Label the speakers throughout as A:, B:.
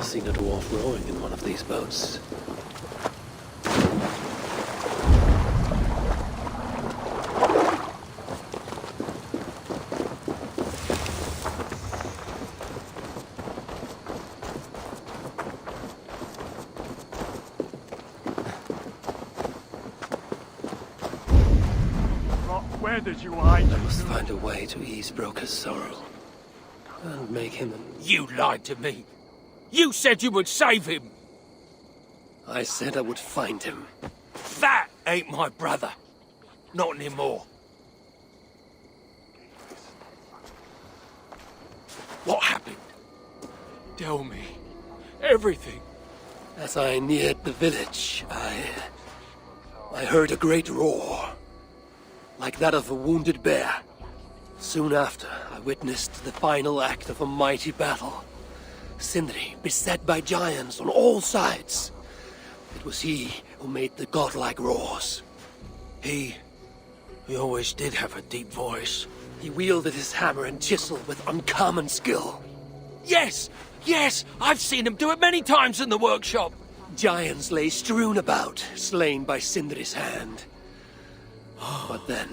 A: seen a dwarf rowing in one of these boats.
B: Where did you hide?
A: I must find a way to ease Broker's sorrow. And make him
C: You lied to me. You said you would save him.
A: I said I would find him.
C: That ain't my brother. Not anymore. What happened? Tell me. Everything.
A: As I neared the village, I heard a great roar. Like that of a wounded bear. Soon after, I witnessed the final act of a mighty battle. Sindri beset by giants on all sides. It was he who made the godlike roars.
C: He always did have a deep voice.
A: He wielded his hammer and chisel with uncommon skill.
C: Yes! Yes! I've seen him do it many times in the workshop.
A: Giants lay strewn about, slain by Sindri's hand. But then,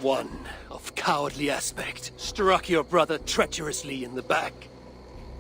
A: one of cowardly aspect struck your brother treacherously in the back.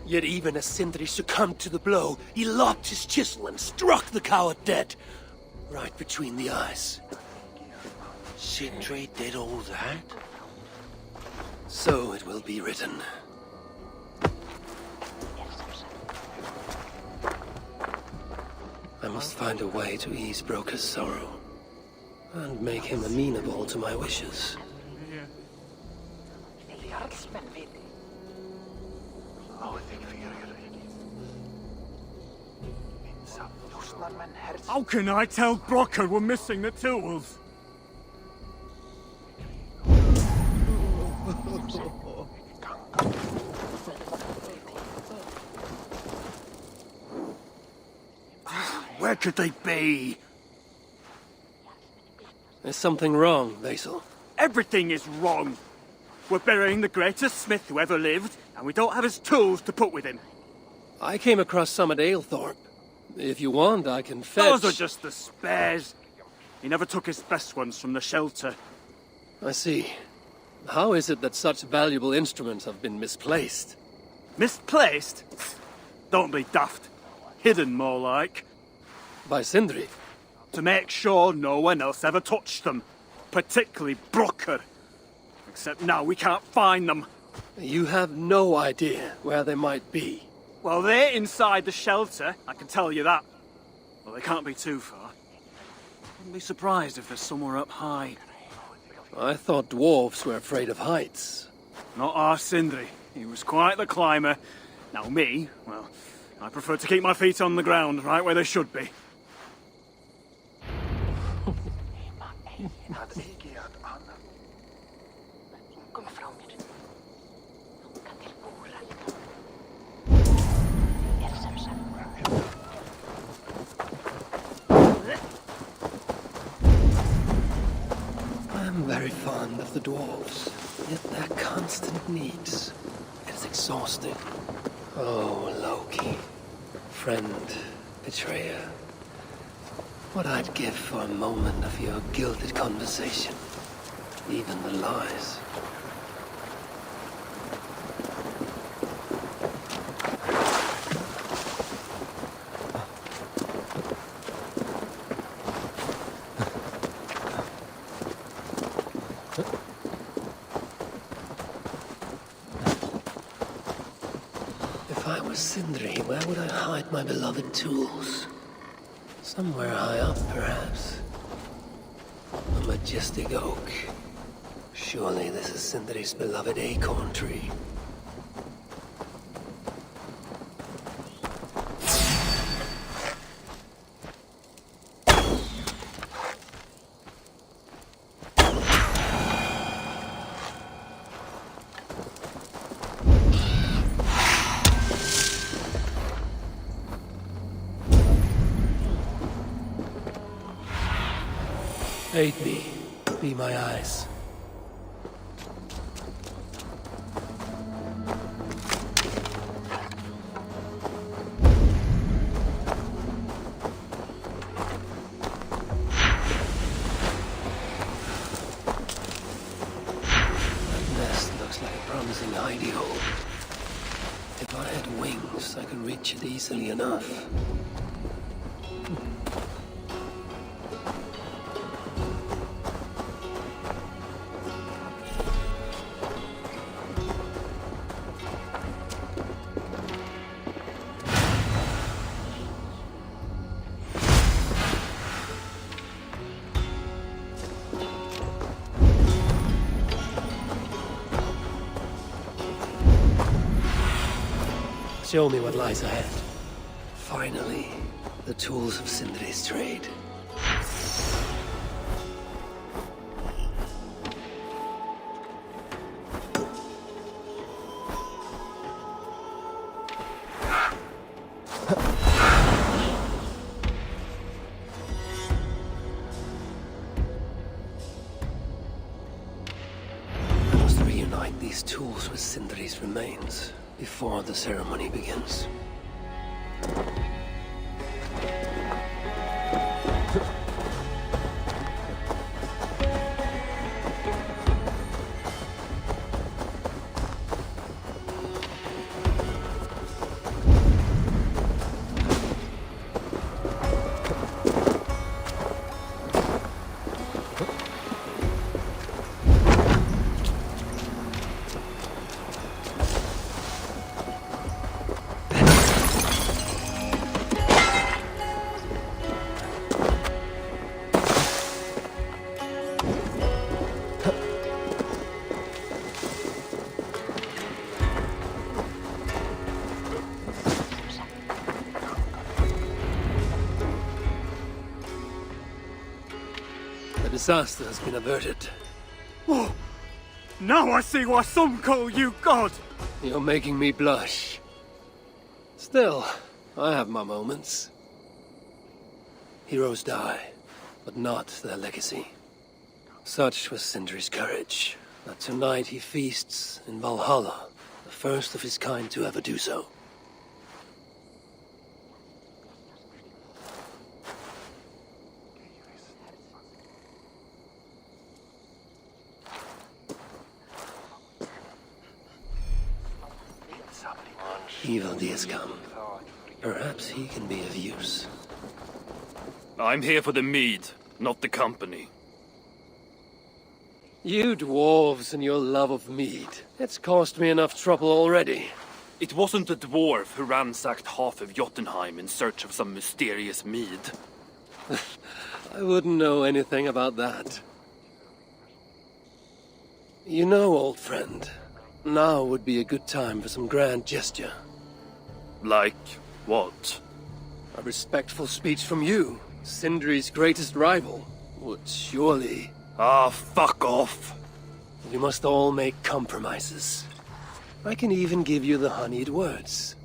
A: Yet even as Sindri succumbed to the blow, he lopped his chisel and struck the coward dead, right between the eyes.
C: Sindri did all that?
A: So it will be written. I must find a way to ease Broker's sorrow. And make him amenable to my wishes.
B: How can I tell Brocker we're missing the tools?
C: Where could they be?
A: There's something wrong, Vasil.
B: Everything is wrong. We're burying the greatest smith who ever lived, and we don't have his tools to put with him.
A: I came across some at Aylthorpe. If you want, I can fetch...
B: Those are just the spares. He never took his best ones from the shelter.
A: I see. How is it that such valuable instruments have been misplaced?
B: Misplaced? Don't be daft. Hidden, more like.
A: By Sindri?
B: To make sure no one else ever touched them. Particularly Brocker. Except now we can't find them.
A: You have no idea where they might be.
B: Well, they're inside the shelter, I can tell you that. Well, they can't be too far. Wouldn't be surprised if they're somewhere up high.
A: I thought dwarves were afraid of heights.
B: Not our Sindri. He was quite the climber. Now me, well, I prefer to keep my feet on the ground, right where they should be.
A: I'm very fond of the dwarves, yet their constant needs is exhausting. Oh, Loki. Friend, betrayer. What I'd give for a moment of your gilded conversation. Even the lies. If I were Sindri, where would I hide my beloved tools? Somewhere high up, perhaps. A majestic oak. Surely this is Sindri's beloved acorn tree. Aid me. Be my eyes. hidey hole. If I had wings, I could reach it easily enough. Show me what lies ahead. Finally, the tools of Sindri's trade. I must reunite these tools with Sindri's remains before the ceremony begins. The disaster has been averted.
B: Oh, now I see why some call you God!
A: You're making me blush. Still, I have my moments. Heroes die, but not their legacy. Such was Sindri's courage, that tonight he feasts in Valhalla, the first of his kind to ever do so. Evil has come. Perhaps he can be of use.
D: I'm here for the mead, not the company.
A: You dwarves and your love of mead. It's caused me enough trouble already.
D: It wasn't a dwarf who ransacked half of Jotunheim in search of some mysterious mead.
A: I wouldn't know anything about that. You know, old friend, now would be a good time for some grand gesture.
D: Like what?
A: A respectful speech from you, Sindri's greatest rival, would surely...
D: Ah, fuck off!
A: We must all make compromises. I can even give you the honeyed words.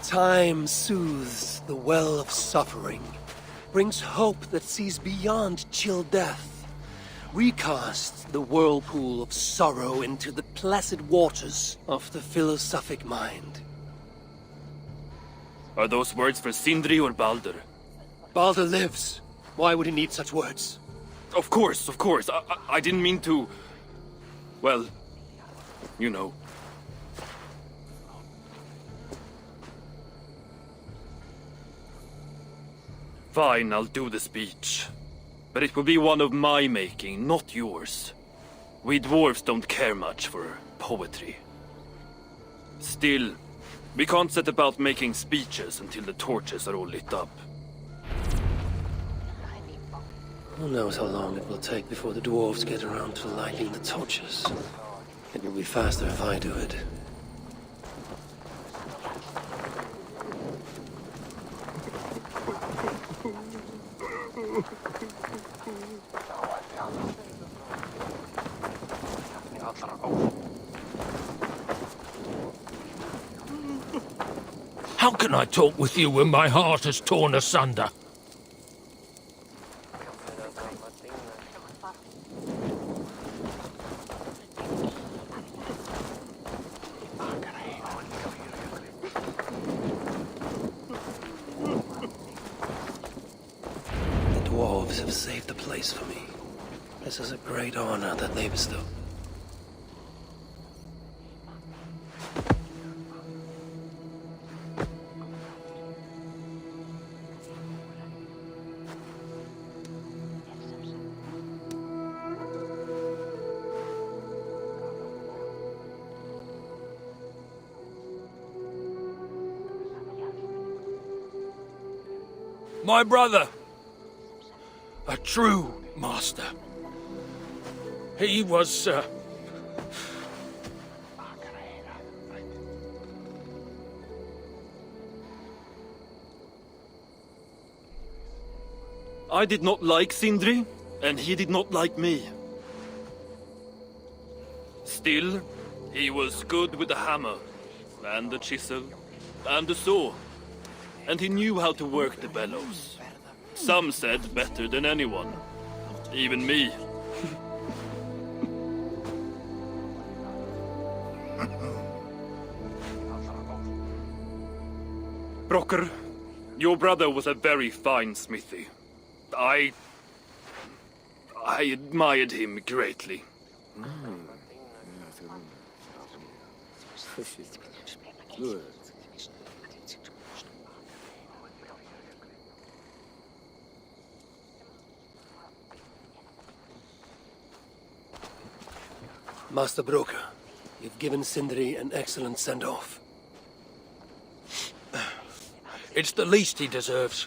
A: Time soothes the well of suffering, brings hope that sees beyond chill death. Recast the whirlpool of sorrow into the placid waters of the philosophic mind.
D: Are those words for Sindri or Baldur?
A: Baldur lives. Why would he need such words?
D: Of course. I didn't mean to... Well, you know. Fine, I'll do the speech. But it will be one of my making, not yours. We dwarves don't care much for poetry. Still, we can't set about making speeches until the torches are all lit up.
A: Who knows how long it will take before the dwarves get around to lighting the torches. It will be faster if I do it.
C: How can I talk with you when my heart is torn asunder?
A: The dwarves have saved the place for me. This is a great honor that they bestow.
C: My brother. A true master. He was,
D: I did not like Sindri, and he did not like me. Still, he was good with the hammer, and the chisel, and the saw. And he knew how to work the bellows. Some said better than anyone. Even me. Brocker, your brother was a very fine smithy. I admired him greatly.
A: Master Broker, you've given Sindri an excellent send-off.
C: it's the least he deserves.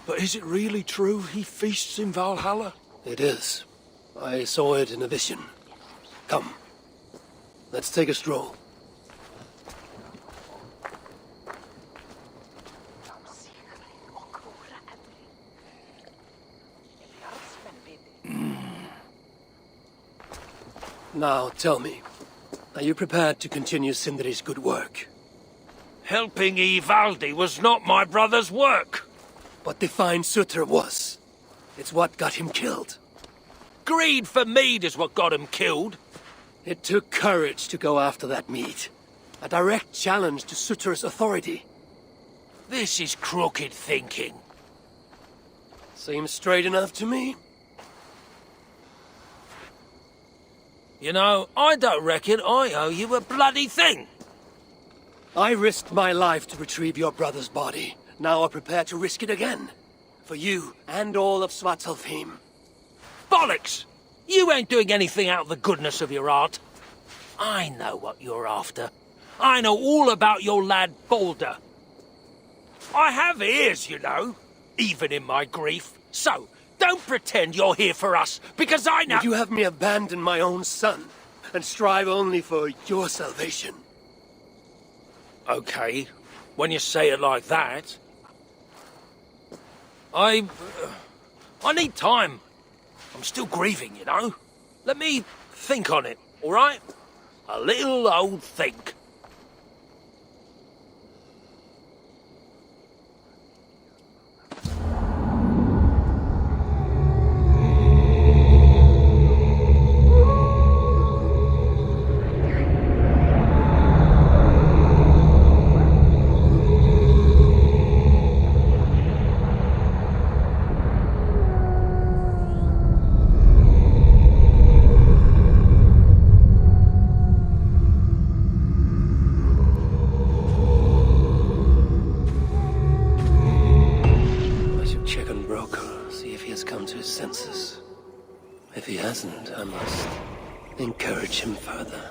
C: But is it really true he feasts in Valhalla?
A: It is. I saw it in a vision. Come, let's take a stroll. Now, tell me, are you prepared to continue Sindri's good work?
C: Helping Ivaldi was not my brother's work.
A: But the fine Sutter was. It's what got him killed.
C: Greed for mead is what got him killed.
A: It took courage to go after that mead. A direct challenge to Sutter's authority.
C: This is crooked thinking.
A: Seems straight enough to me.
C: You know, I don't reckon I owe you a bloody thing.
A: I risked my life to retrieve your brother's body. Now I prepare to risk it again. For you and all of Svartalfheim.
C: Bollocks! You ain't doing anything out of the goodness of your heart. I know what you're after. I know all about your lad Balder. I have ears, you know, even in my grief. So, don't pretend you're here for us, because I know—
A: Would you have me abandon my own son, and strive only for your salvation?
C: Okay, when you say it like that. I need time. I'm still grieving, you know. Let me think on it, all right? A little old think.
A: If he hasn't, I must encourage him further.